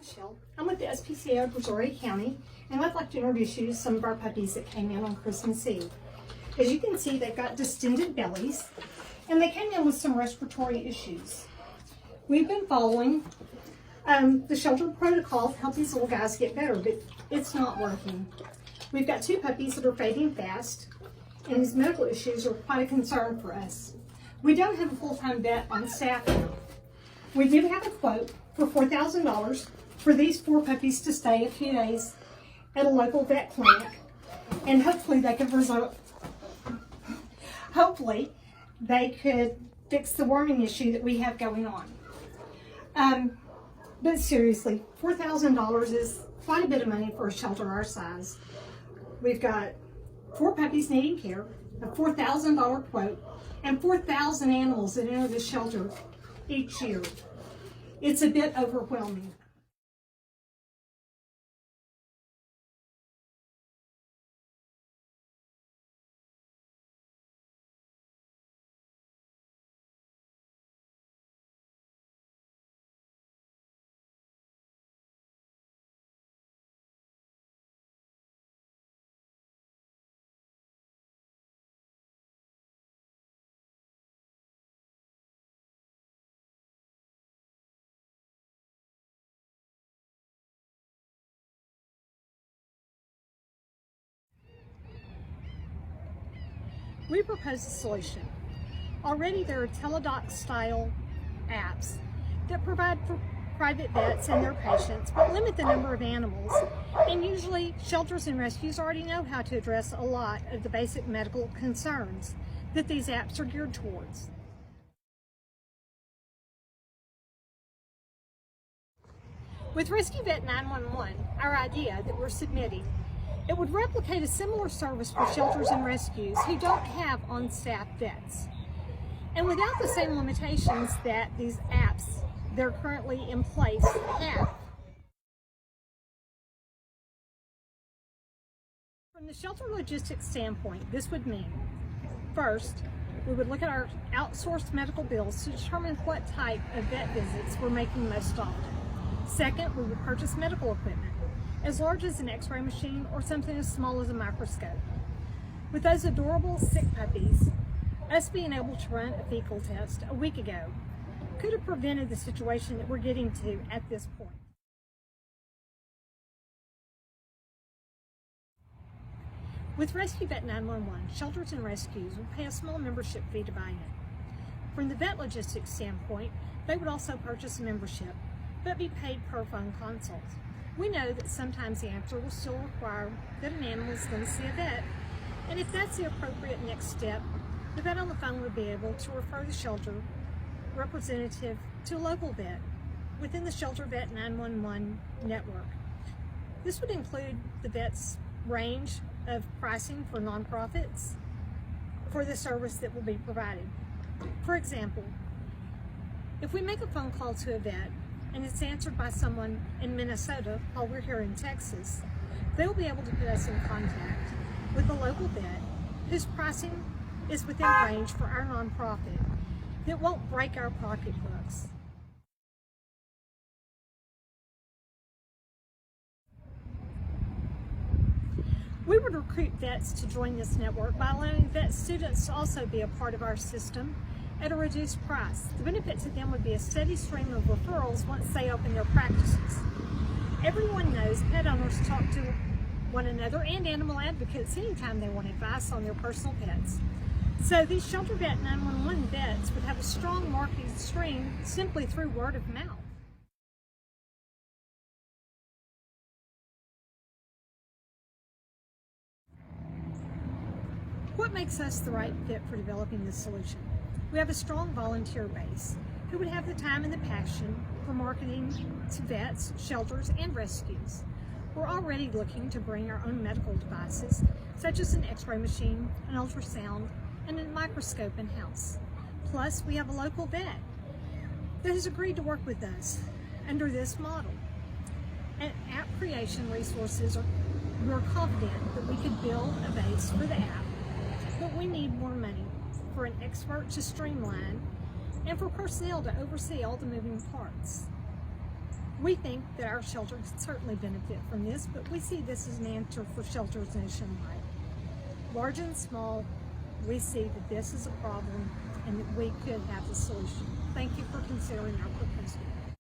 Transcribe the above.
Michelle. I'm with the SPCA of Brazoria County, and I'd like to introduce you to some of our puppies that came in on Christmas Eve. As you can see, they've got distended bellies, and they came in with some respiratory issues. We've been following the shelter protocol to help these little guys get better, but it's not working. We've got two puppies that are fading fast, and these medical issues are quite a concern for us. We don't have a full-time vet on staff now. We do have a quote for $4,000 for these 4 puppies to stay a few days at a local vet clinic, and hopefully they could fix the worming issue that we have going on. But seriously, $4,000 is quite a bit of money for a shelter our size. We've got 4 puppies needing care, a $4,000 quote, and 4,000 animals that enter the shelter each year. It's a bit overwhelming. We propose a solution. Already there are Teladoc-style apps that provide for private vets and their patients, but limit the number of animals. And usually shelters and rescues already know how to address a lot of the basic medical concerns that these apps are geared towards. With Rescue Vet 911, our idea that we're submitting, it would replicate a similar service for shelters and rescues who don't have on-staff vets, and without the same limitations that these apps that are currently in place have. From the shelter logistics standpoint, this would mean, first, we would look at our outsourced medical bills to determine what type of vet visits we're making most often. Second, we would purchase medical equipment, as large as an x-ray machine or something as small as a microscope. With those adorable sick puppies, us being able to run a fecal test a week ago could have prevented the situation that we're getting to at this point. With Rescue Vet 911, shelters and rescues will pay a small membership fee to buy in. From the vet logistics standpoint, they would also purchase a membership, but be paid per phone consult. We know that sometimes the answer will still require that an animal is going to see a vet, and if that's the appropriate next step, the vet on the phone would be able to refer the shelter representative to a local vet within the Shelter Vet 911 network. This would include the vet's range of pricing for nonprofits for the service that will be provided. For example, if we make a phone call to a vet and it's answered by someone in Minnesota while we're here in Texas, they will be able to put us in contact with a local vet whose pricing is within range for our nonprofit that won't break our pocketbooks. We would recruit vets to join this network by allowing vet students to also be a part of our system at a reduced price. The benefit to them would be a steady stream of referrals once they open their practices. Everyone knows pet owners talk to one another and animal advocates anytime they want advice on their personal pets. So these Shelter Vet 911 vets would have a strong marketing stream simply through word of mouth. What makes us the right fit for developing this solution? We have a strong volunteer base who would have the time and the passion for marketing to vets, shelters, and rescues. We're already looking to bring our own medical devices, such as an x-ray machine, an ultrasound, and a microscope in-house. Plus, we have a local vet that has agreed to work with us under this model. At App Creation Resources, we're confident that we could build a base for the app, but we need more money for an expert to streamline and for personnel to oversee all the moving parts. We think that our shelter could certainly benefit from this, but we see this as an answer for shelters nationwide. Large and small, we see that this is a problem and that we could have a solution. Thank you for considering our proposal.